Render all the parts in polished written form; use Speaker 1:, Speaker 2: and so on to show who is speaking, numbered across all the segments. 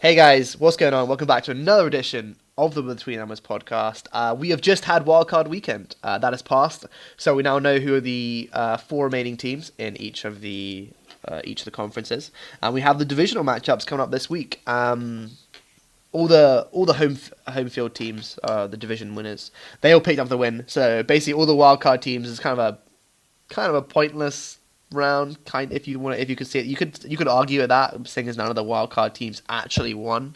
Speaker 1: Hey guys, what's going on? Welcome back to another edition of the Between Numbers podcast. We have just had Wildcard weekend. That has passed, so we now know who are the four remaining teams in each of the conferences, and we have the divisional matchups coming up this week. All the home field teams, the division winners, they all picked up the win. So basically, all the wildcard teams is kind of a pointless round. If you could see it, you could argue at that, seeing as none of the wildcard teams actually won.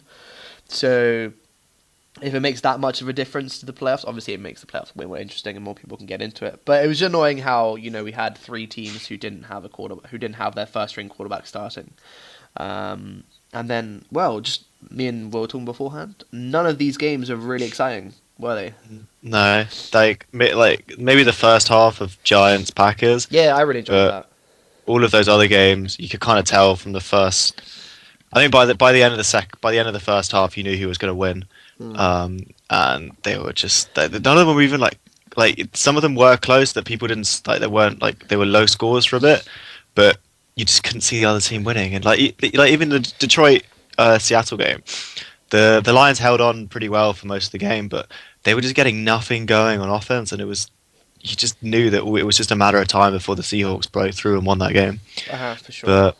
Speaker 1: So if it makes that much of a difference to the playoffs, obviously it makes the playoffs way more interesting and more people can get into it. But it was annoying how we had three teams who didn't have a quarterback, who didn't have their first string quarterback starting. And then, well, just me and Will talking beforehand, none of these games are really exciting, were they?
Speaker 2: No, like maybe the first half of Giants Packers,
Speaker 1: Yeah, I really enjoyed
Speaker 2: but
Speaker 1: that.
Speaker 2: all of those other games you could kind of tell from the first. I think by the end of the first half, you knew who was going to win,
Speaker 1: Mm.
Speaker 2: and they were just none of them were even like some of them were close that people didn't like. They weren't like they were low scores for a bit, but you just couldn't see the other team winning. And like even the Detroit Seattle game, the Lions held on pretty well for most of the game, but they were just getting nothing going on offense, and you just knew that it was just a matter of time before the Seahawks broke through and won that game.
Speaker 1: For sure.
Speaker 2: But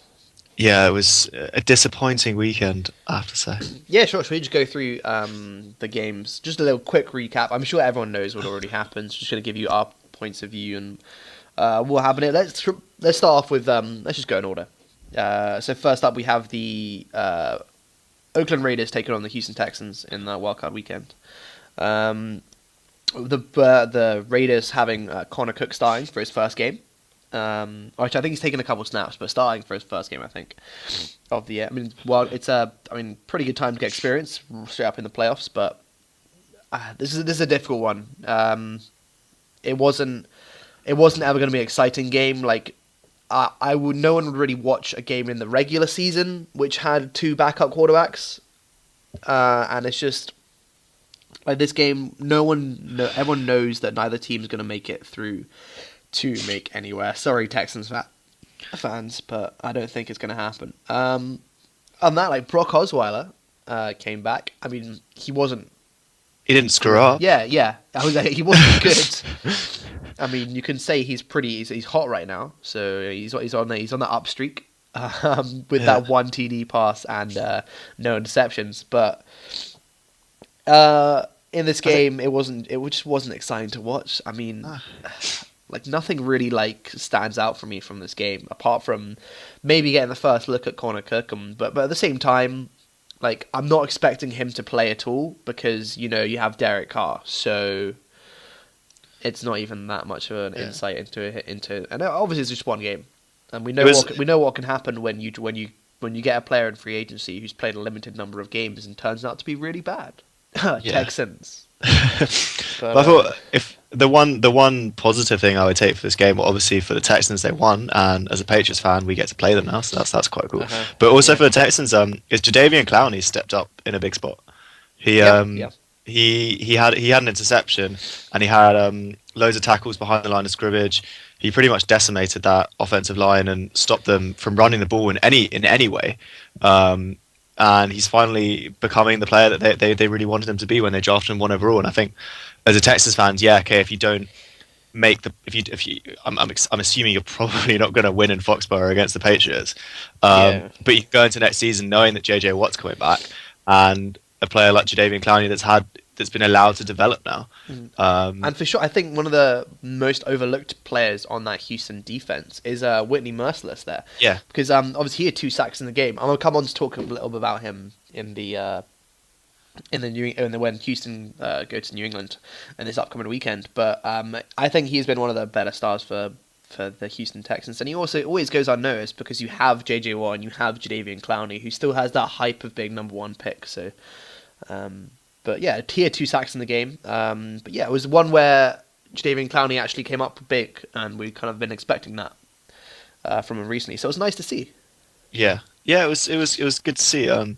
Speaker 2: yeah, it was a disappointing weekend, I have to say.
Speaker 1: Yeah, sure. Should we just go through the games? Just a little quick recap. I'm sure everyone knows what already happened. Just going to give you our points of view and what happened. Let's start off with let's just go in order. So first up, we have the Oakland Raiders taking on the Houston Texans in the wildcard weekend. The Raiders having Connor Cook starting for his first game. Which I think he's taken a couple snaps, but starting for his first game, I think, of the year. I mean, well, it's pretty good time to get experience straight up in the playoffs, but this is a difficult one. It wasn't ever going to be an exciting game. Like, no one would really watch a game in the regular season which had two backup quarterbacks, and it's just like this game. Everyone knows that neither team's going to make it through to make anywhere. Sorry, Texans fans, but I don't think it's going to happen. On that, like Brock Osweiler came back. I mean, he wasn't.
Speaker 2: He didn't screw up.
Speaker 1: Yeah. I was like, he wasn't good. I mean, you can say he's pretty. He's hot right now. So he's on the up streak with that one TD pass and no interceptions. But in this game, it just wasn't exciting to watch. I mean. Like nothing really like stands out for me from this game, apart from maybe getting the first look at Connor Cook. But at the same time, like I'm not expecting him to play at all because you have Derek Carr, so it's not even that much of an insight into. And obviously it's just one game, and we know what can happen when you get a player in free agency who's played a limited number of games and turns out to be really bad. Texans.
Speaker 2: But I thought if the one positive thing I would take for this game, well, obviously for the Texans they won, and as a Patriots fan we get to play them now, so that's quite cool. But also for the Texans, is Jadeveon Clowney stepped up in a big spot. He had an interception and he had loads of tackles behind the line of scrimmage. He pretty much decimated that offensive line and stopped them from running the ball in any way. And he's finally becoming the player that they really wanted him to be when they drafted him 1 overall. And I think, as a Texans fan, if you don't make I'm assuming you're probably not going to win in Foxborough against the Patriots. But you go into next season knowing that JJ Watt's coming back and a player like Jadeveon Clowney that's been allowed to develop now.
Speaker 1: And for sure, I think one of the most overlooked players on that Houston defense is Whitney Merciless there.
Speaker 2: Yeah.
Speaker 1: Because obviously he had 2 sacks in the game. I'm gonna come on to talk a little bit about him when Houston go to New England in this upcoming weekend. But I think he's been one of the better stars for the Houston Texans, and he also always goes unnoticed because you have JJ Watt and you have Jadeveon Clowney, who still has that hype of being number 1 pick. So. But yeah, he had 2 sacks in the game. But yeah, it was one where Jadeveon Clowney actually came up big, and we kind of been expecting that from him recently. So it was nice to see.
Speaker 2: Yeah, it was good to see. And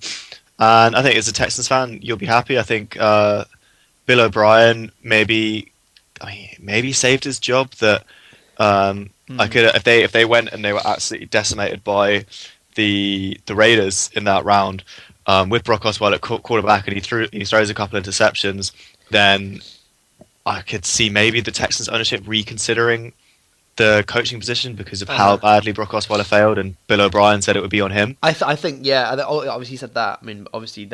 Speaker 2: I think as a Texans fan, you'll be happy. I think Bill O'Brien maybe saved his job. That I could if they went and they were absolutely decimated by the Raiders in that round. with Brock Osweiler at quarterback, and he throws a couple of interceptions, then I could see maybe the Texans ownership reconsidering the coaching position because of how badly Brock Osweiler failed, and Bill O'Brien said it would be on him.
Speaker 1: I think, yeah, obviously he said that. I mean, obviously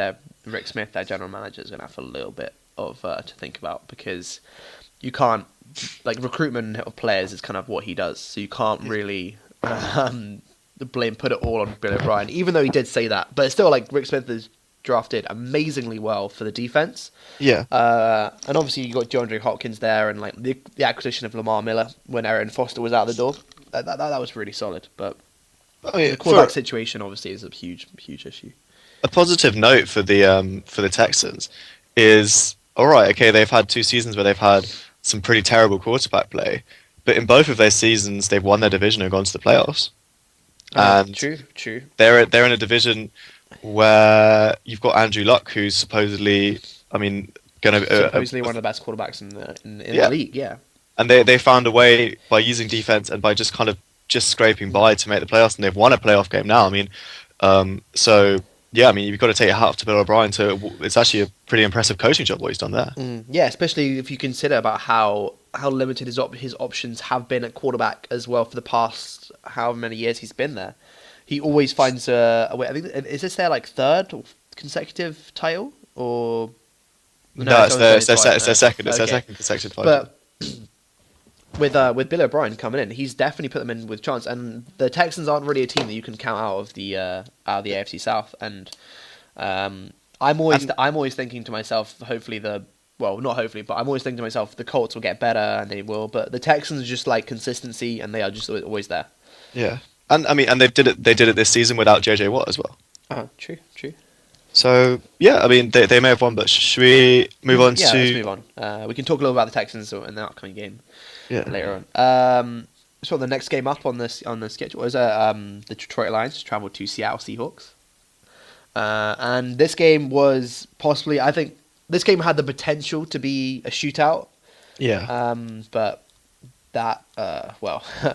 Speaker 1: Rick Smith, their general manager, is going to have a little bit of to think about, because you can't, like, recruitment of players is kind of what he does, so you can't really put it all on Bill O'Brien, even though he did say that. But it's still, like, Rick Smith is drafted amazingly well for the defense.
Speaker 2: Yeah.
Speaker 1: And obviously you got DeAndre Hopkins there, and like the acquisition of Lamar Miller when Aaron Foster was out the door. That was really solid. But the quarterback situation obviously is a huge issue.
Speaker 2: A positive note for the Texans is, all right, okay, they've had 2 seasons where they've had some pretty terrible quarterback play, but in both of those seasons they've won their division and gone to the playoffs. And
Speaker 1: true.
Speaker 2: They're in a division where you've got Andrew Luck, who's supposedly,
Speaker 1: supposedly one of the best quarterbacks in the league, yeah.
Speaker 2: And they found a way by using defense and by just scraping by to make the playoffs, and they've won a playoff game now. I mean, you've got to take your hat off to Bill O'Brien. So it's actually a pretty impressive coaching job what he's done there.
Speaker 1: Yeah, especially if you consider about how limited his options have been at quarterback as well for the past however many years he's been there. He always finds a way. I think, is this their like 3rd consecutive title, or
Speaker 2: no? It's their second. It's their second consecutive title.
Speaker 1: But with Bill O'Brien coming in, he's definitely put them in with chance. And the Texans aren't really a team that you can count out of the AFC South. And I'm always thinking to myself, I'm always thinking to myself, the Colts will get better, and they will. But the Texans are just like consistency, and they are just always there.
Speaker 2: Yeah. And they did it this season without JJ Watt as well.
Speaker 1: True.
Speaker 2: So yeah, I mean they may have won, but should we move on to?
Speaker 1: Yeah, let's move on. We can talk a little about the Texans in the upcoming game later on. So the next game up on the schedule is the Detroit Lions traveled to Seattle Seahawks, and this game was possibly, I think this game had the potential to be a shootout.
Speaker 2: Yeah.
Speaker 1: But that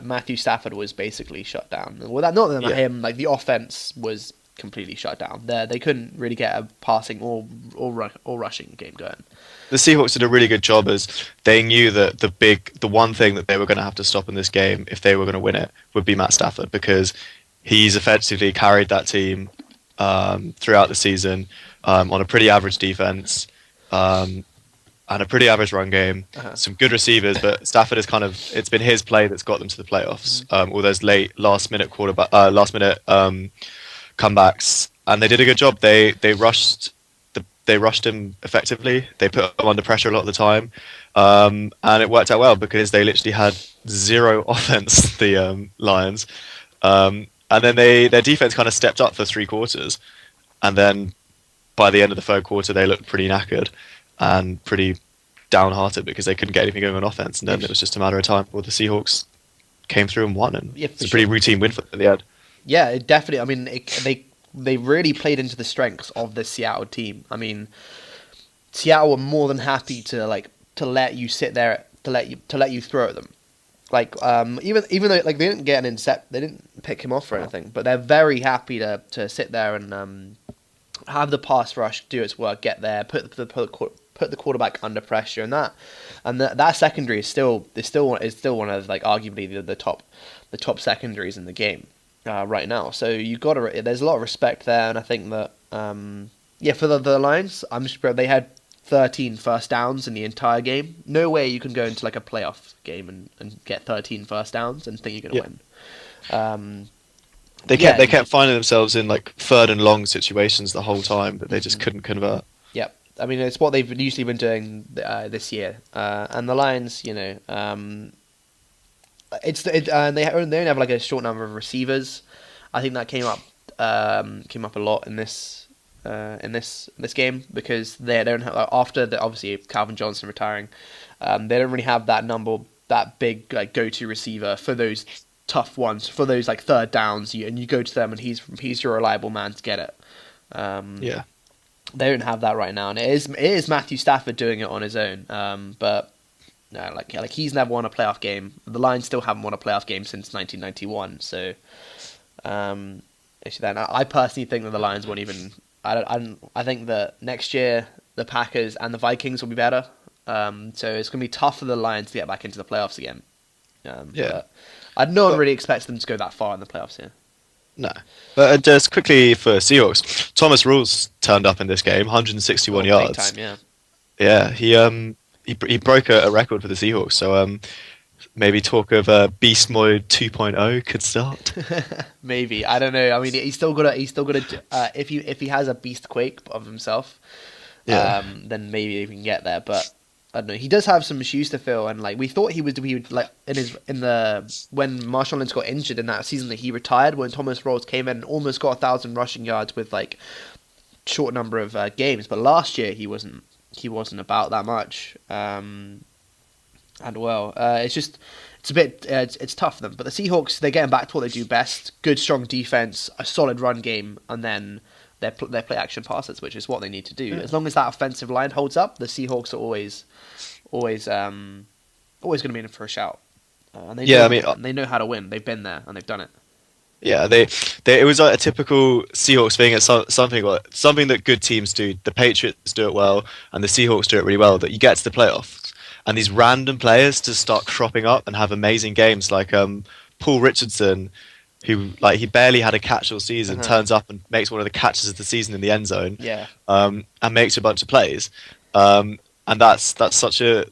Speaker 1: Matthew Stafford was basically shut down. Well, not him. Like, the offense was completely shut down. They couldn't really get a passing or rushing game going.
Speaker 2: The Seahawks did a really good job, as they knew that the one thing that they were going to have to stop in this game if they were going to win it would be Matt Stafford, because he's effectively carried that team throughout the season on a pretty average defense. And a pretty average run game, some good receivers, but Stafford is it's been his play that's got them to the playoffs. All those last minute comebacks, and they did a good job. They rushed him effectively. They put him under pressure a lot of the time, and it worked out well because they literally had 0 offense. The Lions, and then their defense kind of stepped up for 3 quarters, and then by the end of the 3rd quarter they looked pretty knackered and pretty downhearted because they couldn't get anything going on offense, and then it was just a matter of time before the Seahawks came through and won, and it's a pretty routine win for them at the end.
Speaker 1: Yeah, it definitely. I mean, they really played into the strengths of the Seattle team. I mean, Seattle were more than happy to let you sit there, to let you throw at them. Like, even though like they didn't get an intercept, they didn't pick him off or anything, but they're very happy to sit there and have the pass rush do its work, get there, put the quarterback under pressure, and that secondary is still one of, like, arguably the top secondaries in the game right now. So there's a lot of respect there, and I think that for the Lions, I'm just proud they had 13 first downs in the entire game. No way you can go into like a playoff game and get 13 first downs and think you're going to win.
Speaker 2: They kept finding themselves in like 3rd and long situations the whole time, but they just couldn't convert.
Speaker 1: Yep. I mean, it's what they've usually been doing this year. And the Lions, they only have like a short number of receivers. I think that came up a lot in this game, because they don't have, obviously Calvin Johnson retiring. They don't really have that big like go-to receiver for those tough ones, for those like 3rd downs, and you go to them and he's your reliable man to get it. They don't have that right now, and it is Matthew Stafford doing it on his own. But no, like he's never won a playoff game. The Lions still haven't won a playoff game since 1991. So, then I personally think that the Lions won't even. I think that next year the Packers and the Vikings will be better. So it's going to be tough for the Lions to get back into the playoffs again. But no one really expects them to go that far in the playoffs here.
Speaker 2: No. But just quickly for Seahawks, Thomas Rawls turned up in this game, 161 yards.
Speaker 1: Big time, yeah.
Speaker 2: Yeah, he broke a record for the Seahawks. So maybe talk of Beast Mode 2.0 could start.
Speaker 1: Maybe, I don't know. I mean, he's still got to. If he has a beast quake of himself, then maybe he can get there. But I don't know. He does have some shoes to fill, and like we thought he would like when Marshawn Lynch got injured in that season that he retired. When Thomas Rawls came in and almost got 1,000 rushing yards with like short number of games, but last year he wasn't about that much. It's tough for them. But the Seahawks, they're getting back to what they do best: good, strong defense, a solid run game, and then their play action passes, which is what they need to do. Yeah. As long as that offensive line holds up, the Seahawks are always going to be in for a shout. And they know how to win. They've been there and they've done it.
Speaker 2: Yeah, it was like a typical Seahawks thing. It's something that good teams do. The Patriots do it well, and the Seahawks do it really well. That you get to the playoffs, and these random players just start cropping up and have amazing games. Like Paul Richardson, who he barely had a catch all season, turns up and makes one of the catches of the season in the end zone.
Speaker 1: Yeah.
Speaker 2: And makes a bunch of plays. And that's such a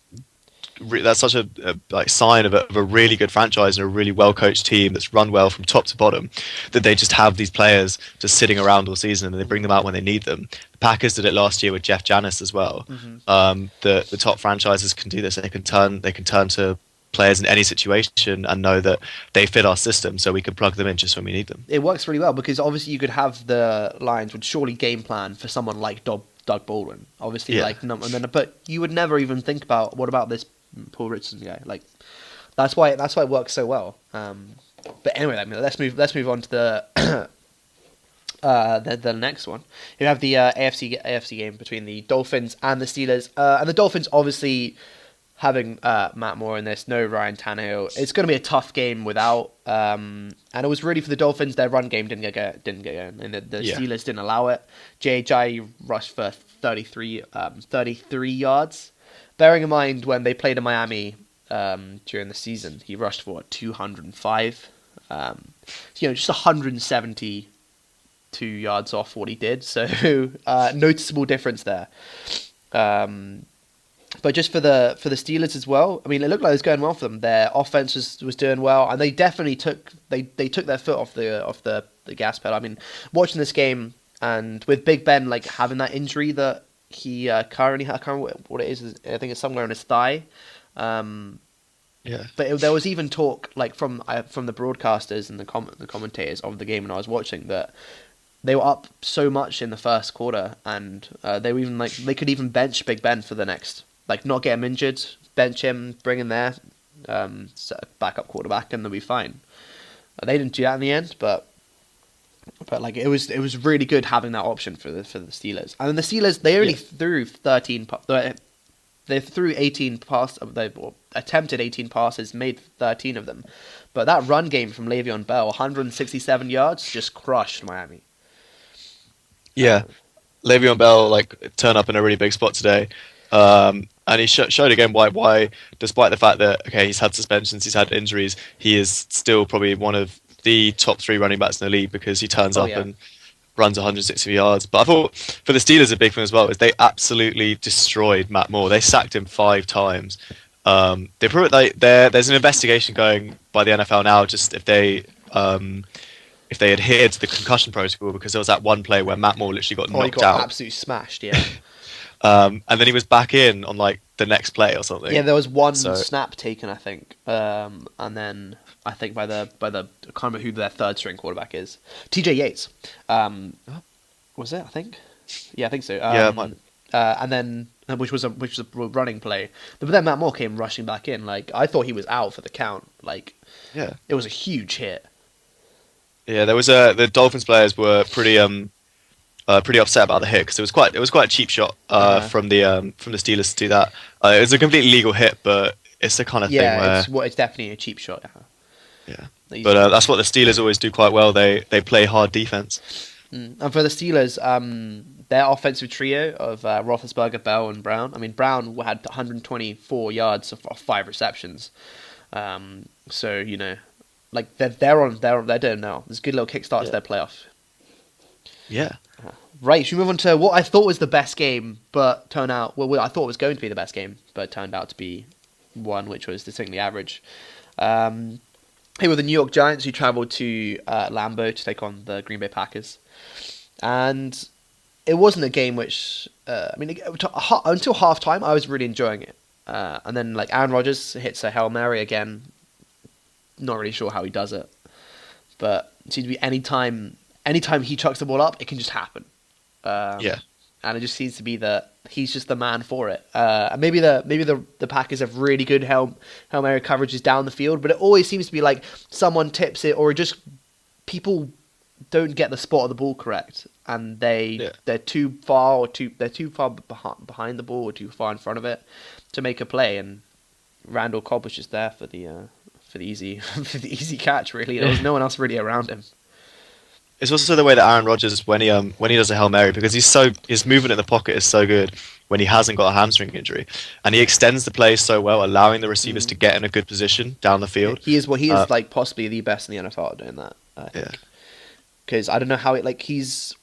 Speaker 2: sign of a really good franchise and a really well coached team that's run well from top to bottom, that they just have these players just sitting around all season and they bring them out when they need them. The Packers did it last year with Jeff Janis as well. The top franchises can do this. They can turn to players in any situation and know that they fit our system, so we can plug them in just when we need them.
Speaker 1: It works really well because obviously you could have the Lions would surely game plan for someone like Doug Baldwin, obviously, but you would never even think about what about this Paul Richardson guy. Like that's why it works so well. But anyway, let's move on to the next one. You have the AFC game between the Dolphins and the Steelers, and the Dolphins obviously having Matt Moore in this, no Ryan Tannehill. It's going to be a tough game without. And it was really for the Dolphins. Their run game didn't get going, and the Steelers didn't allow it. J.J. rushed for 33 yards. Bearing in mind when they played in Miami during the season, he rushed for 205. Just 172 yards off what he did. So noticeable difference there. But just for the Steelers as well, I mean, it looked like it was going well for them. Their offense was doing well, and they definitely took their foot off the gas pedal. I mean, watching this game and with Big Ben having that injury that he currently had, I can't remember what it is. I think it's somewhere on his thigh. But there was even talk from the broadcasters and the commentators of the game when I was watching that they were up so much in the first quarter, and they were even they could even bench Big Ben for the next. Not get him injured, bench him, bring in their backup quarterback, and they'll be fine. They didn't do that in the end, but it was really good having that option for the Steelers. And the Steelers, they only threw 13. They threw 18 passes. They attempted 18 passes, made 13 of them. But that run game from Le'Veon Bell, 167 yards, just crushed Miami.
Speaker 2: Yeah, Le'Veon Bell turned up in a really big spot today. And he showed again why, despite the fact that he's had suspensions, he's had injuries, he is still probably one of the top 3 running backs in the league because he turns up and runs 160 yards. But I thought for the Steelers a big thing as well is they absolutely destroyed Matt Moore. They sacked him 5 times. There's an investigation going by the NFL now, just if they adhered to the concussion protocol, because there was that one play where Matt Moore literally got knocked out.
Speaker 1: Absolutely smashed, yeah.
Speaker 2: And then he was back in on the next play or something.
Speaker 1: Yeah, there was one snap taken, I think, and then I think by the I can't remember who their third string quarterback is. T.J. Yates, was it? I think. Yeah, I think so. And then which was a running play, but then Matt Moore came rushing back in. I thought he was out for the count. It was a huge hit.
Speaker 2: Yeah, there was the Dolphins players were pretty upset about the hit because it was quite a cheap shot from the Steelers to do that. It was a completely legal hit, but it's the kind of thing where
Speaker 1: it's definitely a cheap shot.
Speaker 2: Yeah, but that's what the Steelers always do quite well. They play hard defense.
Speaker 1: And for the Steelers, their offensive trio of Roethlisberger, Bell, and Brown. I mean, Brown had 124 yards of 5 receptions. So like they're doing now. There's a good little kickstart to their playoff.
Speaker 2: Yeah.
Speaker 1: Right, should we move on to what I thought was the best game, but turned out I thought was going to be the best game, but turned out to be one which was distinctly average. Here were the New York Giants, who travelled to Lambeau to take on the Green Bay Packers. And it wasn't a game which, until halftime, I was really enjoying it. And then, like, Aaron Rodgers hits a Hail Mary again. Not really sure how he does it. But it seems to be anytime he chucks the ball up, it can just happen. And it just seems to be that he's just the man for it. And maybe the Packers have really good Hail Mary coverages down the field, but it always seems to be like someone tips it, or just people don't get the spot of the ball correct, and they're too far behind the ball, or too far in front of it to make a play. And Randall Cobb was just there for the easy for the easy catch. Really, there was no one else really around him.
Speaker 2: It's also the way that Aaron Rodgers, when he does a Hail Mary, because his movement in the pocket is so good when he hasn't got a hamstring injury, and he extends the play so well, allowing the receivers to get in a good position down the field.
Speaker 1: He is like possibly the best in the NFL at doing that. I think. Because I don't know how he's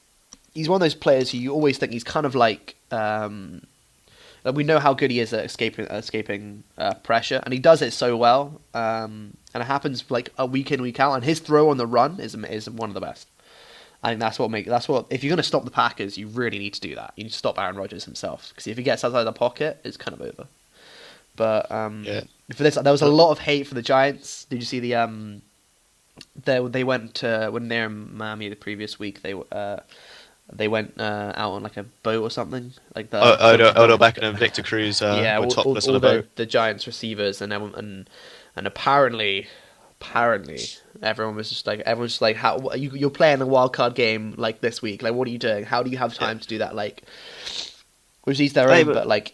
Speaker 1: one of those players who you always think he's kind of like we know how good he is at escaping pressure, and he does it so well. And it happens like a week in, week out, and his throw on the run is one of the best. I think that's what if you're going to stop the Packers, you really need to do that. You need to stop Aaron Rodgers himself, because if he gets outside the pocket, it's kind of over. But for this, there was a lot of hate for the Giants. Did you see the they went to, when they were in Miami the previous week, they went out on like a boat or something, like the
Speaker 2: Odell Beckham and Victor Cruz were topless on a boat.
Speaker 1: The Giants receivers and everyone, and apparently everyone was just like, how you're playing a wildcard game like this week, like what are you doing? How do you have time to do that? Like, which is their own, but like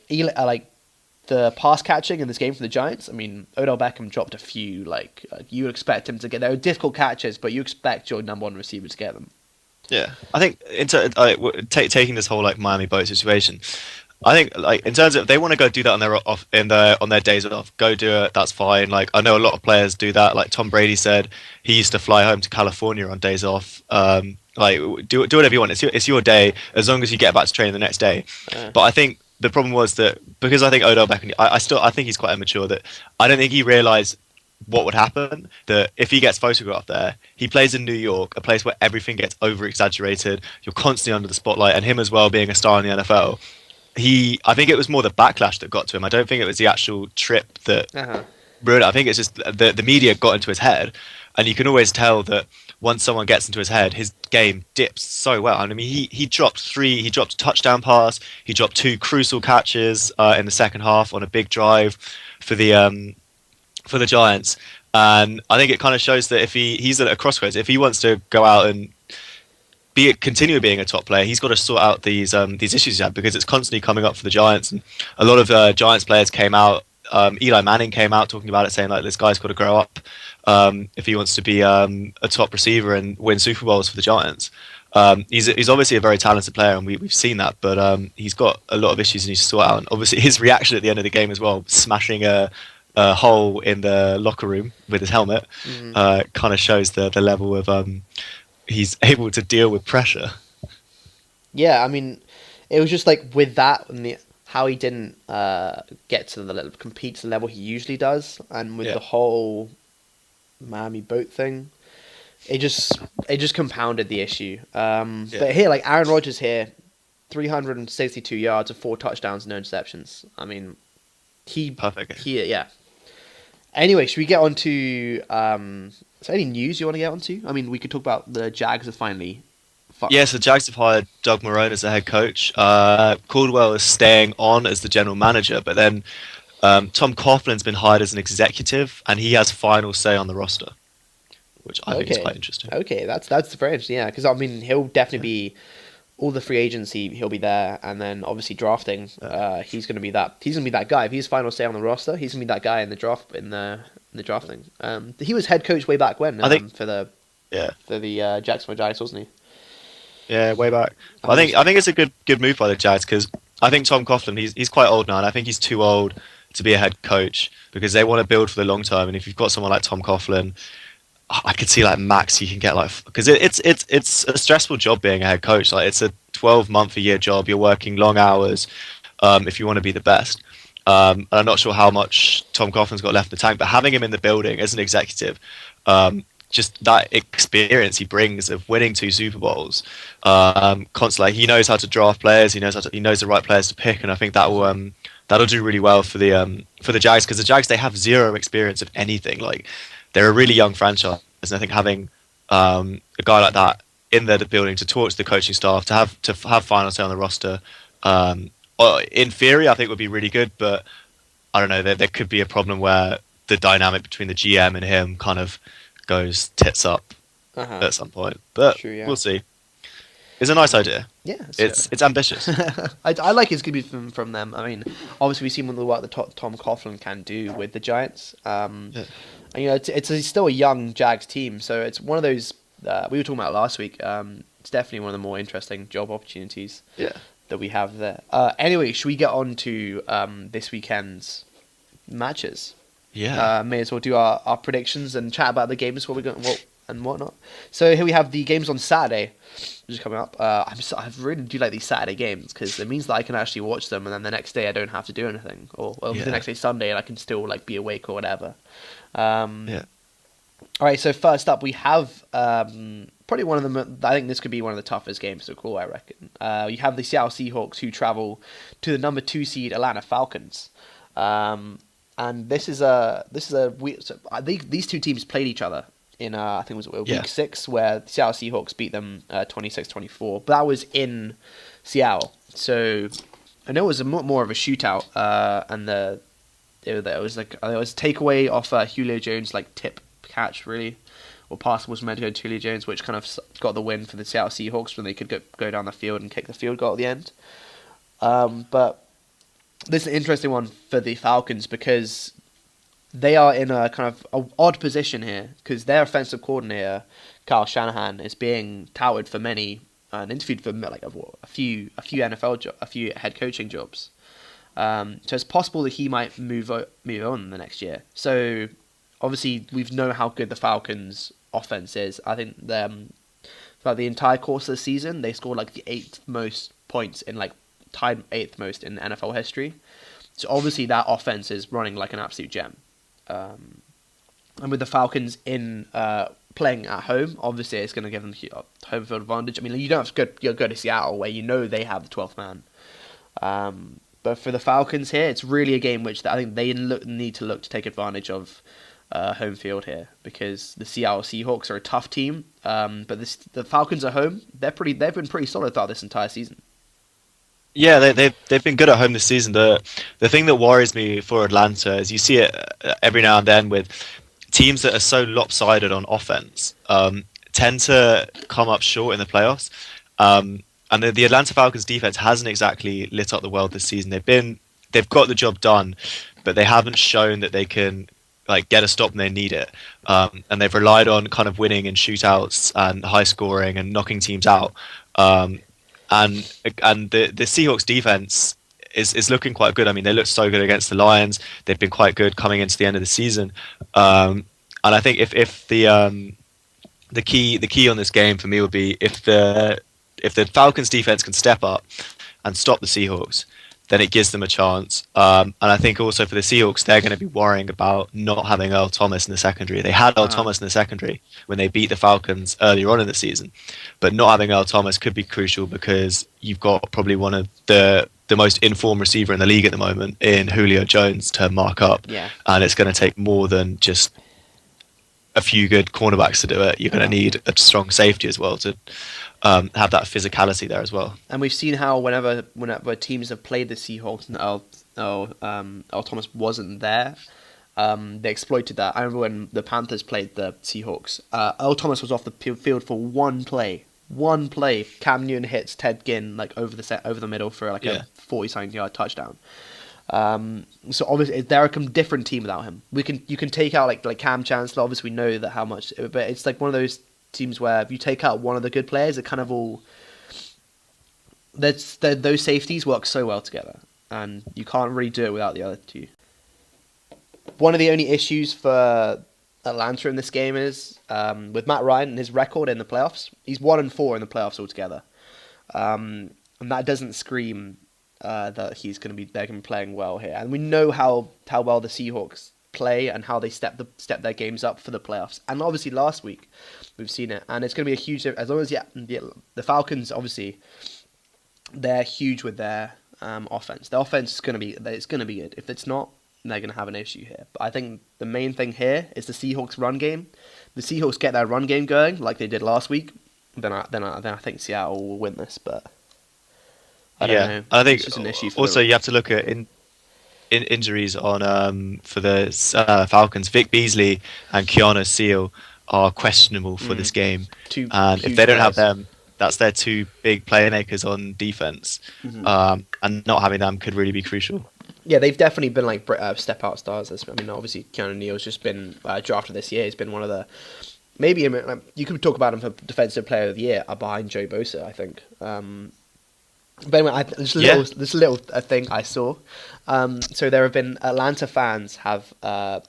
Speaker 1: the pass catching in this game for the Giants, I mean, Odell Beckham dropped a few, like, you would expect him to get, they were difficult catches, but you expect your number one receiver to get them.
Speaker 2: Yeah, I think taking this whole like Miami boat situation, I think like in terms of, they want to go do that on their days off, go do it. That's fine. Like, I know a lot of players do that. Like Tom Brady said, he used to fly home to California on days off. Like do whatever you want. It's your day, as long as you get back to training the next day. But I think the problem was that, because I think Odell Beckham, I think he's quite immature, that I don't think he realised what would happen, that if he gets photographed there, he plays in New York, a place where everything gets over-exaggerated, you're constantly under the spotlight, and him as well being a star in the NFL, I think it was more the backlash that got to him. I don't think it was the actual trip that ruined it. I think it's just the media got into his head, and you can always tell that once someone gets into his head, his game dips so well. I mean, he dropped a touchdown pass, he dropped 2 crucial catches in the second half on a big drive for the Giants, and I think it kind of shows that if he's at a crossroads, if he wants to go out and continue being a top player, he's got to sort out these issues he had, because it's constantly coming up for the Giants. And a lot of Giants players came out. Eli Manning came out talking about it, saying like, this guy's got to grow up if he wants to be a top receiver and win Super Bowls for the Giants. He's obviously a very talented player, and we've seen that, but he's got a lot of issues he needs to sort out. And obviously his reaction at the end of the game as well, smashing a hole in the locker room with his helmet, kind of shows the level of he's able to deal with pressure. Yeah,
Speaker 1: I mean, it was just like with that and how he didn't get to compete to the level he usually does, and with the whole Miami boat thing, it just compounded the issue. But here, like Aaron Rodgers here, 362 yards of 4 touchdowns, no interceptions. I mean,
Speaker 2: perfect.
Speaker 1: Anyway, should we get on to... is there any news you want to get on to? I mean, we could talk about the Jags have finally...
Speaker 2: Yes, the Jags have hired Doug Marrone as the head coach. Caldwell is staying on as the general manager, but then Tom Coughlin's been hired as an executive, and he has final say on the roster, which I think is quite interesting.
Speaker 1: Okay, that's very interesting, yeah, because, I mean, he'll definitely be... all the free agency, he'll be there, and then obviously drafting, he's gonna be that guy. If he's final say on the roster, he's gonna be that guy in the draft in the drafting. He was head coach way back when, I think, for the Jacksonville Giants, wasn't he?
Speaker 2: Yeah, way back. But I think it's a good move by the Jags because I think Tom Coughlin he's quite old now, and I think he's too old to be a head coach because they want to build for the long term. And if you've got someone like Tom Coughlin, I could see like max you can get like because it's a stressful job being a head coach. Like it's a 12-month a year job. You're working long hours if you want to be the best. And I'm not sure how much Tom Coughlin's got left in the tank, but having him in the building as an executive, just that experience he brings of winning 2 Super Bowls, constantly, he knows how to draft players. He knows the right players to pick, and I think that will that'll do really well for the Jags because the Jags they have zero experience of anything. Like they're a really young franchise, and I think having a guy like that in there, the building, to talk to the coaching staff, to have final say on the roster, in theory, I think would be really good. But I don't know, there could be a problem where the dynamic between the GM and him kind of goes tits up at some point. But
Speaker 1: True, yeah.
Speaker 2: We'll see. It's a nice idea.
Speaker 1: Yeah,
Speaker 2: it's ambitious.
Speaker 1: I like it's going to be from them. I mean, obviously we've seen what the work that Tom Coughlin can do with the Giants. And, you know, it's still a young Jags team, so it's one of those we were talking about last week. It's definitely one of the more interesting job opportunities that we have there. Anyway, should we get on to this weekend's matches?
Speaker 2: Yeah.
Speaker 1: May as well do our predictions and chat about the games and whatnot. So here we have the games on Saturday, which is coming up. I really do like these Saturday games because it means that I can actually watch them, and then the next day I don't have to do anything, or the next day Sunday and I can still like be awake or whatever. All right, so first up we have probably one of them. I think this could be one of the toughest games to call. I reckon. You have the Seattle Seahawks who travel to the number 2 seed Atlanta Falcons. And this is a weird. So these two teams played each other in I think it was week 6 where the Seattle Seahawks beat them 26-24. But that was in Seattle, so I know it was more of a shootout. And it was takeaway off Julio Jones like tip catch really, or pass was meant to go to Julio Jones, which kind of got the win for the Seattle Seahawks when they could go down the field and kick the field goal at the end. But this is an interesting one for the Falcons because they are in a kind of a odd position here because their offensive coordinator, Kyle Shanahan, is being touted for many and interviewed for like a few a few head coaching jobs. So it's possible that he might move on the next year. So obviously we know how good the Falcons' offense is. I think throughout the entire course of the season they scored like the 8th most points in like tied 8th most in NFL history. So obviously that offense is running like an absolute gem. And with the Falcons in playing at home, obviously it's going to give them home field advantage. I mean, you don't have to go to Seattle where you know they have the 12th man. But for the Falcons here, it's really a game which I think they need to look to take advantage of home field here because the Seattle Seahawks are a tough team. But the Falcons at home, they've been pretty solid throughout this entire season.
Speaker 2: Yeah, they've been good at home this season. The thing that worries me for Atlanta is you see it every now and then with teams that are so lopsided on offense tend to come up short in the playoffs. And the Atlanta Falcons defense hasn't exactly lit up the world this season. They've got the job done, but they haven't shown that they can like get a stop when they need it. And they've relied on kind of winning in shootouts and high scoring and knocking teams out. And the Seahawks defense is looking quite good. I mean, they looked so good against the Lions. They've been quite good coming into the end of the season. And I think if the key on this game for me would be if the Falcons defense can step up and stop the Seahawks, then it gives them a chance. And I think also for the Seahawks, they're going to be worrying about not having Earl Thomas in the secondary. They had Earl Thomas in the secondary when they beat the Falcons earlier on in the season. But not having Earl Thomas could be crucial because you've got probably one of the most informed receiver in the league at the moment in Julio Jones to mark up.
Speaker 1: Yeah.
Speaker 2: And it's going to take more than just a few good cornerbacks to do it. You're going to need a strong safety as well to have that physicality there as well.
Speaker 1: And we've seen how whenever teams have played the Seahawks and Earl Thomas wasn't there, they exploited that. I remember when the Panthers played the Seahawks, Earl Thomas was off the field for one play. Cam Newton hits Ted Ginn like over the middle for like a 40-something yard touchdown. So obviously they're a different team without him. You can take out like Cam Chancellor. Obviously we know that how much, but it's like one of those teams where if you take out one of the good players, it kind of all those safeties work so well together, and you can't really do it without the other two. One of the only issues for Atlanta in this game is with Matt Ryan and his record in the playoffs. He's 1-4 in the playoffs altogether, and that doesn't scream that they're going to be playing well here. And we know how well the Seahawks play and how they step their games up for the playoffs. And obviously last week we've seen it, and it's going to be a huge. As long as the Falcons, obviously they're huge with their offense. The offense is going to be good. If it's not, they're going to have an issue here. But I think the main thing here is the Seahawks run game. The Seahawks get their run game going like they did last week, then I think Seattle will win this. But I don't know.
Speaker 2: I think
Speaker 1: it's just an issue for
Speaker 2: also you have to look at injuries on for the Falcons. Vic Beasley and Keanu Seal are questionable for this game, and if they don't have them, that's their two big playmakers on defense, and not having them could really be crucial.
Speaker 1: Yeah, they've definitely been like step out stars. I mean, obviously Keanu Neal's just been drafted this year. He's been one of the you could talk about him for defensive player of the year behind Joe Bosa, I think. But anyway, this little thing I saw. So there have been Atlanta fans have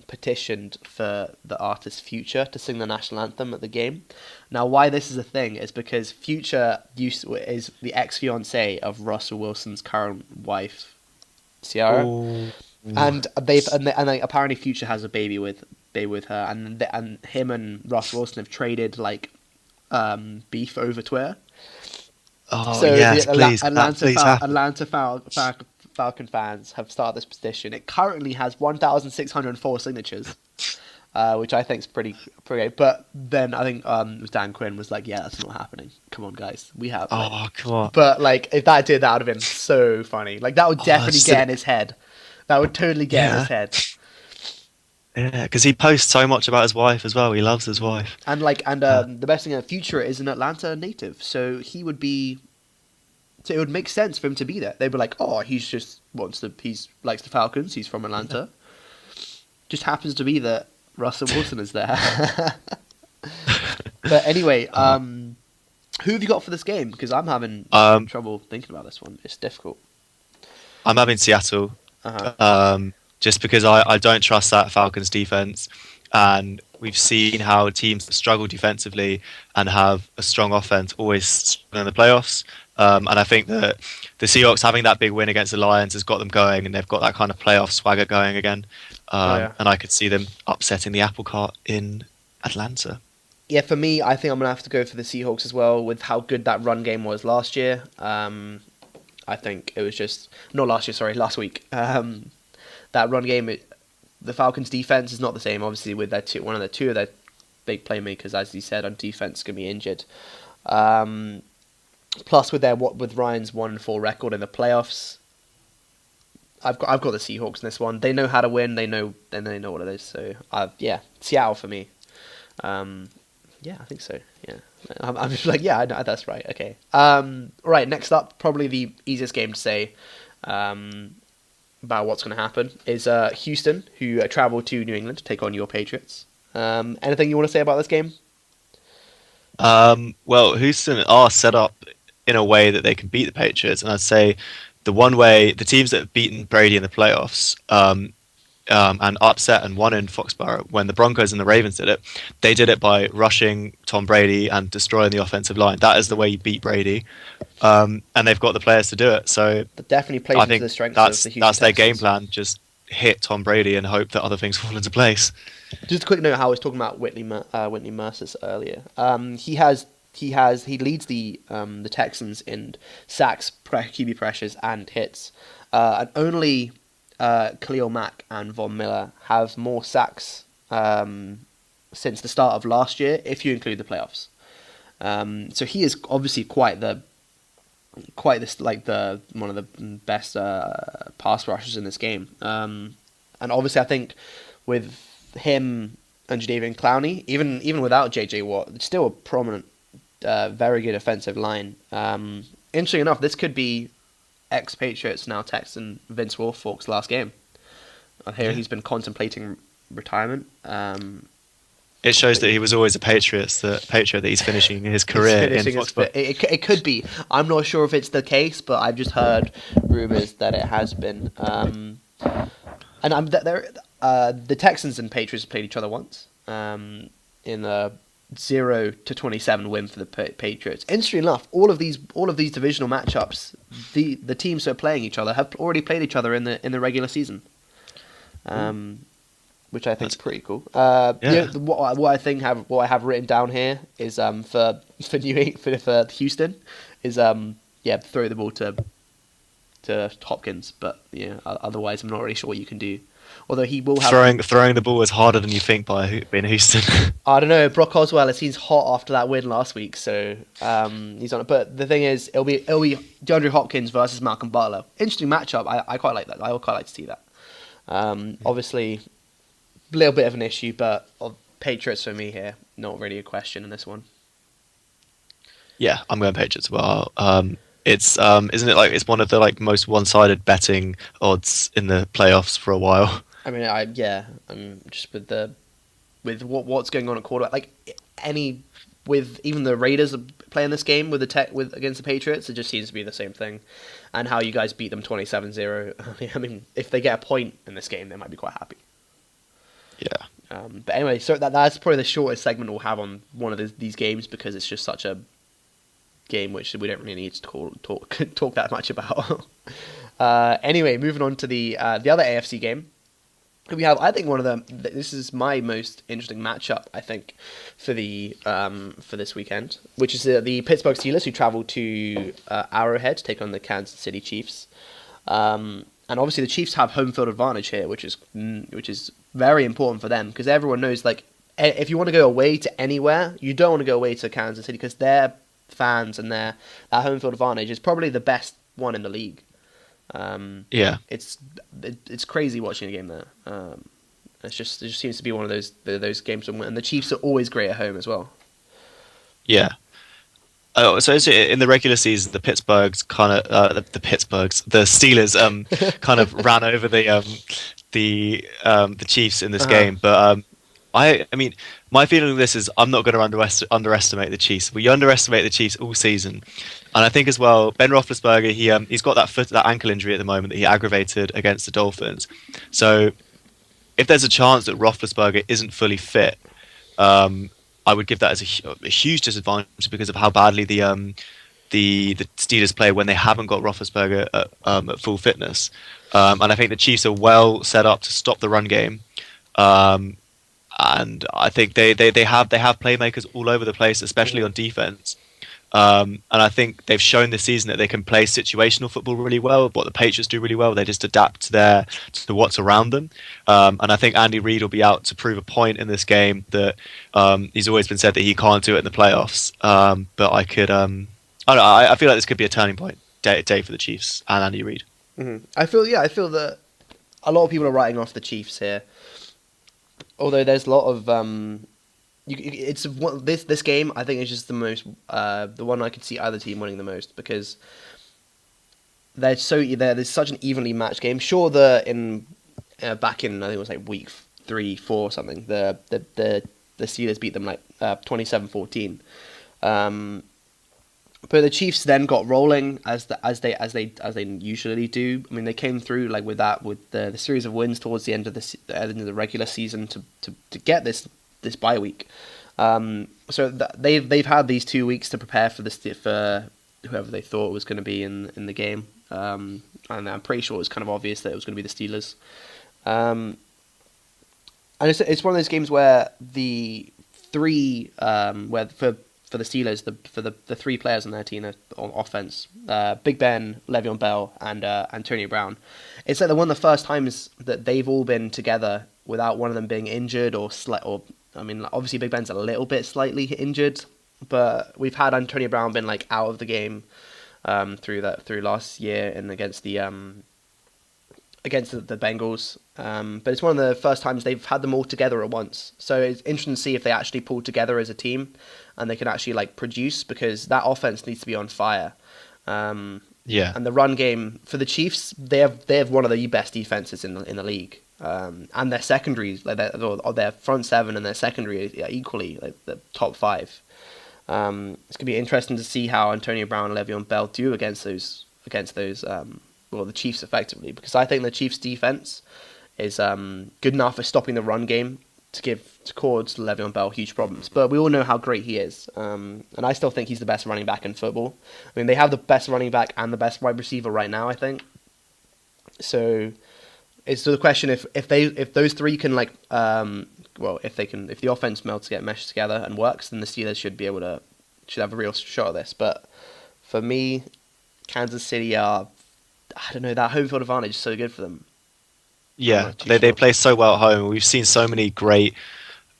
Speaker 1: petitioned for the artist Future to sing the national anthem at the game. Now, why this is a thing is because Future is the ex-fiance of Russell Wilson's current wife, Ciara, and apparently Future has a baby with her, and him and Russell Wilson have traded like beef over Twitter.
Speaker 2: Oh,
Speaker 1: so
Speaker 2: yes, please.
Speaker 1: Atlanta Falcon fans have started this petition. It currently has 1,604 signatures, which I think is pretty great. But then I think Dan Quinn was like, "Yeah, that's not happening. Come on, guys, we have."
Speaker 2: Come on!
Speaker 1: But like, if that did, that would have been so funny. Like, that would definitely get in his head. That would totally get in his head.
Speaker 2: Yeah, because he posts so much about his wife as well. He loves his wife.
Speaker 1: And the best thing in the future is an Atlanta native, so he would be. So it would make sense for him to be there. They'd be like, "Oh, he likes the Falcons. He's from Atlanta. Just happens to be that Russell Wilson is there." But anyway, who have you got for this game? Because I'm having trouble thinking about this one. It's difficult.
Speaker 2: I'm having Seattle. Just because I don't trust that Falcons defense, and we've seen how teams that struggle defensively and have a strong offense always struggle in the playoffs. And I think that the Seahawks having that big win against the Lions has got them going, and they've got that kind of playoff swagger going again. And I could see them upsetting the apple cart in Atlanta.
Speaker 1: Yeah, for me, I think I'm going to have to go for the Seahawks as well, with how good that run game was last year. I think it was just... Not last year, sorry, last week. That run game, the Falcons' defense is not the same. Obviously, with their two of their big playmakers, as you said, on defense, going to be injured. Plus, with Ryan's 1-4 record in the playoffs, I've got the Seahawks in this one. They know how to win. They know what it is. So Seattle for me. Yeah, I think so. Yeah, I'm just like, yeah, that's right. Okay. Right. Next up, probably the easiest game to say. About what's going to happen is Houston, who travel to New England to take on your Patriots. Anything you want to say about this game?
Speaker 2: Well, Houston are set up in a way that they can beat the Patriots, and I'd say the teams that have beaten Brady in the playoffs and upset and won in Foxborough, when the Broncos and the Ravens did it, they did it by rushing Tom Brady and destroying the offensive line. That is the way you beat Brady, and they've got the players to do it. So
Speaker 1: that definitely plays into the strengths of the Houston
Speaker 2: that's their game
Speaker 1: Texans.
Speaker 2: plan. Just hit Tom Brady and hope that other things fall into place.
Speaker 1: Just a quick note: how I was talking about Whitney Mercer earlier. He leads the Texans in sacks, QB pressures, and hits, and only Khalil Mack and Von Miller have more sacks since the start of last year, if you include the playoffs. So he is obviously one of the best pass rushers in this game. And obviously, I think with him and Jadeveon Clowney, even without JJ Watt, it's still a prominent, very good offensive line. Interesting enough, this could be ex-Patriots, now Texan Vince Wilfork's last game. I hear he's been contemplating retirement.
Speaker 2: It shows that he was always a Patriot that he's finishing his career in Foxborough.
Speaker 1: It could be. I'm not sure if it's the case, but I've just heard rumours that it has been. And the Texans and Patriots played each other once in a 0-27 win for the Patriots. Interestingly enough, all of these divisional matchups, the teams who are playing each other have already played each other in the regular season, which I think is pretty cool. What I have written down here is for Houston is throw the ball to Hopkins, but otherwise I'm not really sure what you can do. Although he will have
Speaker 2: throwing the ball is harder than you think by being Houston.
Speaker 1: I don't know. Brock Osweiler seems hot after that win last week, so he's on it. But the thing is, it'll be DeAndre Hopkins versus Malcolm Butler. Interesting matchup. I quite like that. I would quite like to see that. Obviously, a little bit of an issue, but Patriots for me here, not really a question in this one.
Speaker 2: Yeah, I'm going Patriots as well. It's isn't it like it's one of the most one-sided betting odds in the playoffs for a while?
Speaker 1: I mean, just with what's going on at quarterback, with even the Raiders playing this game against the Patriots, it just seems to be the same thing. And how you guys beat them 27-0. I mean, if they get a point in this game, they might be quite happy.
Speaker 2: Yeah.
Speaker 1: But anyway, so that's probably the shortest segment we'll have on one of these games because it's just such a game which we don't really need to talk that much about. Anyway, moving on to the other AFC game. We have, I think, this is my most interesting matchup, I think, for this weekend, which is the Pittsburgh Steelers, who travel to Arrowhead to take on the Kansas City Chiefs. And obviously, the Chiefs have home field advantage here, which is very important for them because everyone knows, if you want to go away to anywhere, you don't want to go away to Kansas City because their fans and their home field advantage is probably the best one in the league. It's crazy watching a game there. It just seems to be one of those games, and the Chiefs are always great at home as well. Yeah.
Speaker 2: So in the regular season, the Steelers kind of ran over the Chiefs in this game, but I mean, my feeling of this is I'm not going to underestimate the Chiefs. We underestimate the Chiefs all season, and I think as well, Ben Roethlisberger, he's got that ankle injury at the moment that he aggravated against the Dolphins. So if there's a chance that Roethlisberger isn't fully fit, I would give that as a huge disadvantage because of how badly the Steelers play when they haven't got Roethlisberger at full fitness. And I think the Chiefs are well set up to stop the run game. And I think they have playmakers all over the place, especially on defense. And I think they've shown this season that they can play situational football really well. What the Patriots do really well, they just adapt to what's around them. And I think Andy Reid will be out to prove a point in this game that he's always been said that he can't do it in the playoffs. But I feel like this could be a turning point day for the Chiefs and Andy Reid.
Speaker 1: Mm-hmm. I feel that a lot of people are writing off the Chiefs here. Although there's a lot of this game, I think is just the most the one I could see either team winning the most because there's such an evenly matched game. Sure, back in I think it was week 3-4 or something. The Steelers beat them 27-14. But the Chiefs then got rolling as they usually do. I mean, they came through with the series of wins towards the end of the regular season to get this bye week. So they've had these 2 weeks to prepare for whoever they thought was going to be in the game. And I'm pretty sure it was kind of obvious that it was going to be the Steelers. And it's one of those games where the three for the Steelers, for the three players on their team on offense, Big Ben, Le'Veon Bell, and Antonio Brown. It's one of the first times that they've all been together without one of them being injured obviously Big Ben's a little bit slightly injured, but we've had Antonio Brown been out of the game through last year and against the Bengals. But it's one of the first times they've had them all together at once. So it's interesting to see if they actually pull together as a team and they can actually produce because that offense needs to be on fire. And the run game for the Chiefs, they have one of the best defenses in the league. and their secondaries, like their front seven and their secondary, are equally like the top five. It's gonna be interesting to see how Antonio Brown and Le'Veon Bell do against those the Chiefs effectively, because I think the Chiefs defense is good enough for stopping the run game to cause Le'Veon Bell huge problems. But we all know how great he is, and I still think he's the best running back in football. I mean, they have the best running back and the best wide receiver right now, I think. So it's the question if those three can if the offense meshed together and works, then the Steelers should have a real shot at this. But for me, Kansas City I don't know, that home field advantage is so good for them.
Speaker 2: Yeah, they play so well at home. We've seen so many great,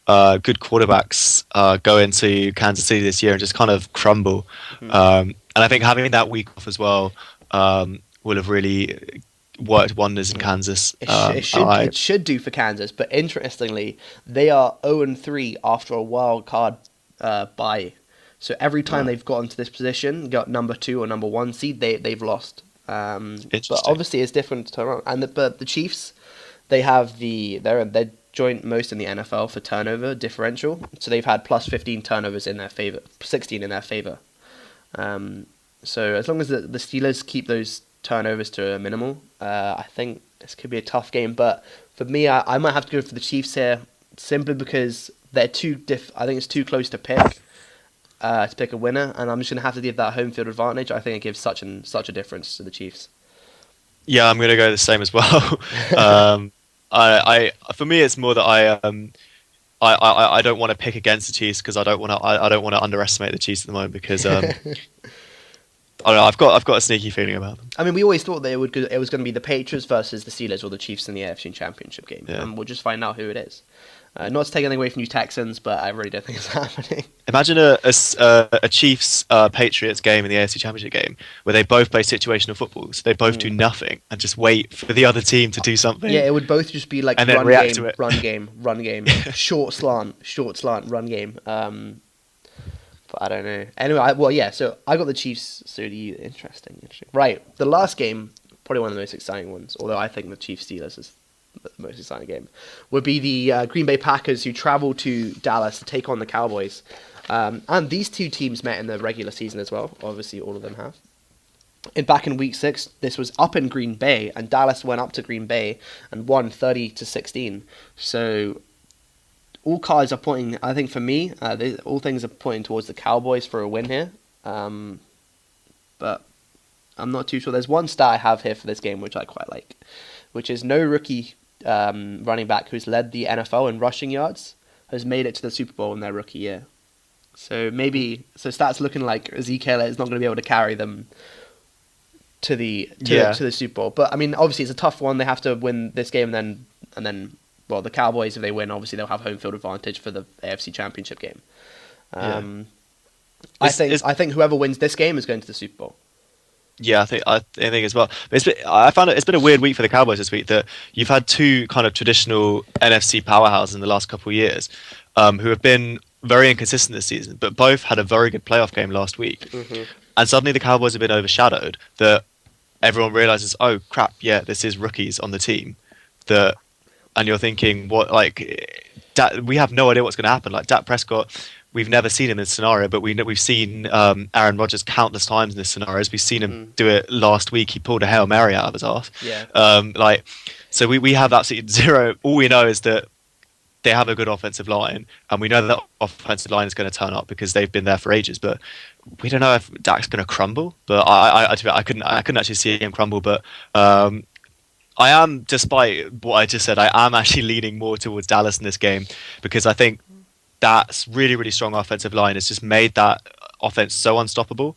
Speaker 2: good quarterbacks go into Kansas City this year and just kind of crumble. And I think having that week off as well will have really worked wonders in Kansas.
Speaker 1: It should do for Kansas, but interestingly, they are 0-3 after a wild card bye. So every time they've gotten to this position, got number 2 or number 1 seed, they've lost. But obviously, it's different to turn around. But the Chiefs, they have they're joint most in the NFL for turnover differential. So they've had plus 15 turnovers in their favor, 16 in their favor. So as long as the Steelers keep those turnovers to a minimal, I think this could be a tough game. But for me, I might have to go for the Chiefs here, simply because they're I think it's too close to pick a winner, and I'm just gonna have to give that home field advantage. I think it gives such a difference to the Chiefs.
Speaker 2: Yeah, I'm gonna go the same as well. For me, it's more that I don't want to pick against the Chiefs because I don't want to underestimate the Chiefs at the moment because I don't know, I've got a sneaky feeling about them.
Speaker 1: I mean, we always thought that it was going to be the Patriots versus the Steelers or the Chiefs in the AFC Championship game, and we'll just find out who it is. Not to take anything away from you Texans, but I really don't think it's happening.
Speaker 2: Imagine a Chiefs Patriots game in the AFC Championship game where they both play situational football, so they both do nothing and just wait for the other team to do something.
Speaker 1: Yeah, it would both just be like
Speaker 2: and then react to it.
Speaker 1: run game, short slant, run game. But I don't know. Anyway, so I got the Chiefs. So interesting. Right, the last game, probably one of the most exciting ones. Although I think the Chiefs Steelers is the most exciting game, would be the Green Bay Packers, who travel to Dallas to take on the Cowboys. And these two teams met in the regular season as well. Obviously, all of them have. Back in Week 6, this was up in Green Bay, and Dallas went up to Green Bay and won 30-16. So all cards are pointing, I think for me, all things are pointing towards the Cowboys for a win here. But I'm not too sure. There's one stat I have here for this game which I quite like, which is no rookie running back who's led the NFL in rushing yards has made it to the Super Bowl in their rookie year. So stats looking like Ezekiel is not going to be able to carry them to the Super Bowl. But I mean, obviously it's a tough one. They have to win this game, and then the Cowboys, if they win, obviously they'll have home field advantage for the AFC Championship game. I think whoever wins this game is going to the Super Bowl.
Speaker 2: Yeah, I think as well. But I found it's been a weird week for the Cowboys this week, that you've had two kind of traditional NFC powerhouses in the last couple of years, who have been very inconsistent this season, but both had a very good playoff game last week. Mm-hmm. And suddenly the Cowboys have been overshadowed. That everyone realizes, oh crap, yeah, this is rookies on the team. And you're thinking, we have no idea what's going to happen. Like Dak Prescott, we've never seen him in this scenario, but we've seen Aaron Rodgers countless times in this scenario. We've seen him do it last week. He pulled a Hail Mary out of his arse. Yeah. So we have absolutely zero. All we know is that they have a good offensive line, and we know that offensive line is going to turn up because they've been there for ages. But we don't know if Dak's going to crumble. But I couldn't actually see him crumble. But I am, despite what I just said, I am actually leaning more towards Dallas in this game, because I think that's really, really strong offensive line has just made that offense so unstoppable.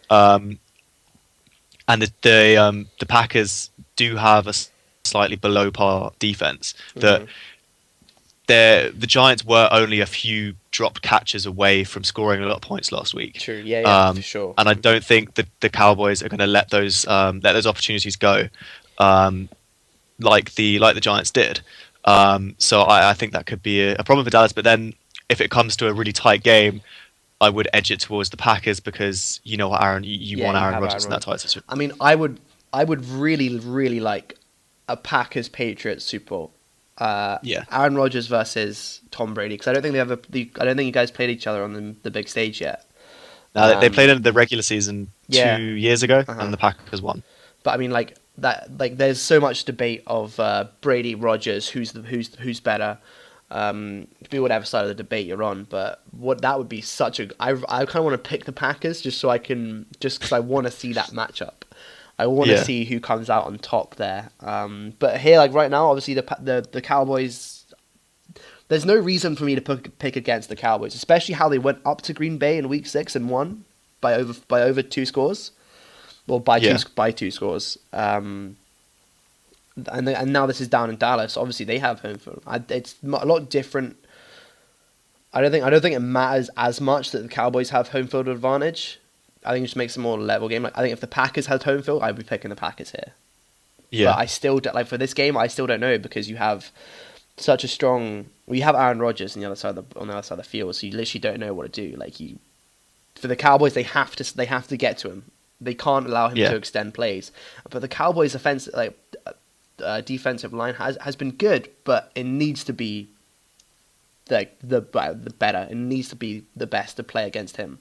Speaker 2: And the Packers do have a slightly below par defense. That the Giants were only a few dropped catches away from scoring a lot of points last week.
Speaker 1: True, yeah, for sure.
Speaker 2: And I don't think that the Cowboys are going to let those opportunities go, like the Giants did. So I think that could be a problem for Dallas. But then, if it comes to a really tight game, I would edge it towards the Packers, because you know what, Aaron, you want Aaron Rodgers in that tight situation.
Speaker 1: I mean, I would really, really like a Packers-Patriots Super Bowl.
Speaker 2: Yeah.
Speaker 1: Aaron Rodgers versus Tom Brady, because I don't think I don't think you guys played each other on the big stage yet.
Speaker 2: Now they played in the regular season
Speaker 1: Yeah.
Speaker 2: 2 years ago,
Speaker 1: Uh-huh.
Speaker 2: and the Packers won.
Speaker 1: But I mean, like that, like there's so much debate of Brady, Rodgers, who's better. Be whatever side of the debate you're on, but what that would be such a. I kind of want to pick the Packers just because I want to see that matchup. I want to see who comes out on top there. But here, like right now, obviously the Cowboys. There's no reason for me to pick against the Cowboys, especially how they went up to Green Bay in Week 6 and won by over 2 scores, well by two scores. And now this is down in Dallas. Obviously, they have home field. It's a lot different. I don't think it matters as much that the Cowboys have home field advantage. I think it just makes it a more level game. Like I think if the Packers had home field, I'd be picking the Packers here.
Speaker 2: Yeah.
Speaker 1: But I still like for this game, I still don't know because you have such a strong. Well, you have Aaron Rodgers on the other side of the field, so you literally don't know what to do. Like for the Cowboys, they have to get to him. They can't allow him to extend plays. But the Cowboys' defensive line has been good, but it needs to be like the better. It needs to be the best to play against him,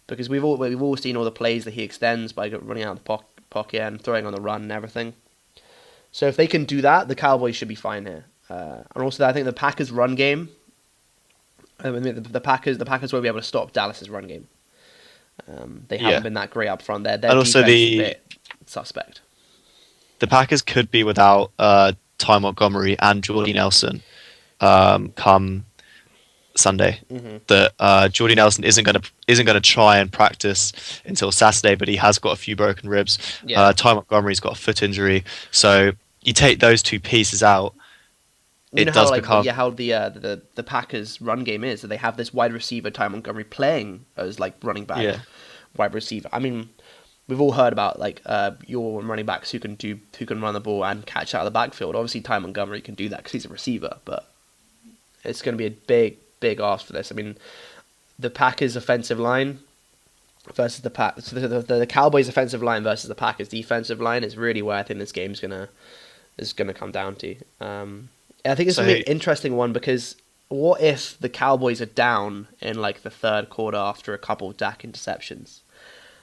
Speaker 1: because we've all seen all the plays that he extends by running out of the pocket and throwing on the run and everything. So if they can do that, the Cowboys should be fine here. And also, I think the Packers' run game. The Packers won't be able to stop Dallas's run game. They haven't been that great up front there. Their
Speaker 2: and also
Speaker 1: defense is a bit suspect.
Speaker 2: The Packers could be without Ty Montgomery and Jordy Nelson come Sunday.
Speaker 1: Mm-hmm.
Speaker 2: That Jordy Nelson isn't going to try and practice until Saturday, but he has got a few broken ribs.
Speaker 1: Yeah.
Speaker 2: Ty Montgomery's got a foot injury, so you take those two pieces out.
Speaker 1: You know how the Packers' run game is that they have this wide receiver Ty Montgomery playing as like running back, wide receiver. I mean, we've all heard about like your running backs who can run the ball and catch out of the backfield. Obviously, Ty Montgomery can do that because he's a receiver, but it's going to be a big ask for this. I mean, the Packers' offensive line versus the Cowboys' offensive line versus the Packers' defensive line is really where I think this game's gonna come down to. I think it's going to be an interesting one because what if the Cowboys are down in like the third quarter after a couple of Dak interceptions?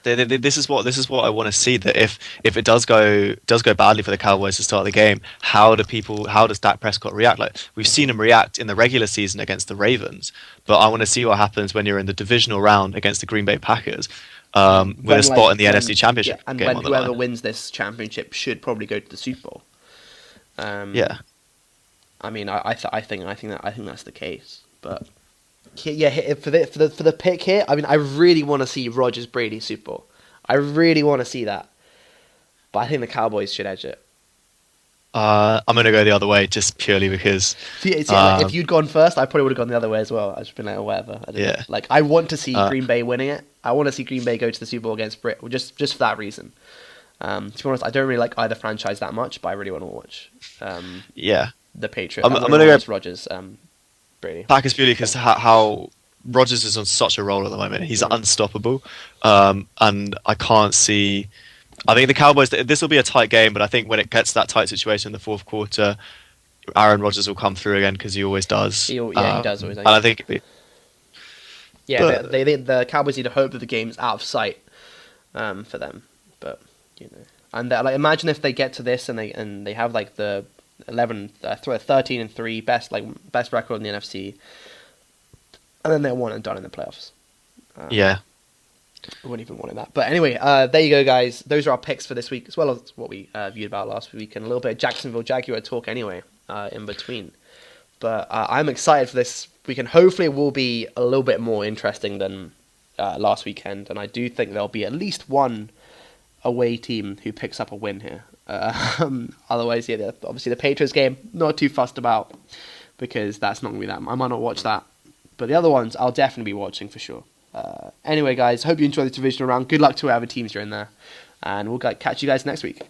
Speaker 2: This is what I want to see. That if it does go badly for the Cowboys to start the game, how does Dak Prescott react? Like we've seen him react in the regular season against the Ravens, but I want to see what happens when you're in the divisional round against the Green Bay Packers with a spot in the NFC Championship.
Speaker 1: And
Speaker 2: game
Speaker 1: when
Speaker 2: on the
Speaker 1: whoever
Speaker 2: line.
Speaker 1: wins this championship should probably go to the Super Bowl. I mean, I think that's the case. But yeah, for the pick here, I mean, I really want to see Rodgers Brady Super Bowl. I really want to see that. But I think the Cowboys should edge it.
Speaker 2: I'm going to go the other way just purely because.
Speaker 1: If you'd gone first, I probably would have gone the other way as well. I'd just been like, oh, whatever. Like I want to see Green Bay winning it. I want to see Green Bay go to the Super Bowl against Brit, just for that reason. To be honest, I don't really like either franchise that much, but I really want to watch. The Patriots.
Speaker 2: I'm going to go
Speaker 1: Rodgers, Brady.
Speaker 2: Packers purely because how Rodgers is on such a roll at the moment. He's unstoppable, and I can't see. I think the Cowboys. This will be a tight game, but I think when it gets to that tight situation in the fourth quarter, Aaron Rodgers will come through again because he always does.
Speaker 1: He does always.
Speaker 2: And I think.
Speaker 1: The Cowboys need to hope that the game's out of sight, for them. But and like imagine if they get to this and they have like the 13-3 best record in the NFC, and then they're one and done in the playoffs. I wouldn't even want that. But anyway, there you go, guys. Those are our picks for this week, as well as what we viewed about last week, and a little bit of Jacksonville Jaguar talk anyway in between. But I'm excited for this weekend. Hopefully, it will be a little bit more interesting than last weekend, and I do think there'll be at least one away team who picks up a win here. Otherwise, obviously the Patriots game, not too fussed about because that's not going to be that. I might not watch that, but the other ones I'll definitely be watching for sure. Anyway, guys, hope you enjoyed the divisional round. Good luck to whatever teams you're in there, and we'll catch you guys next week.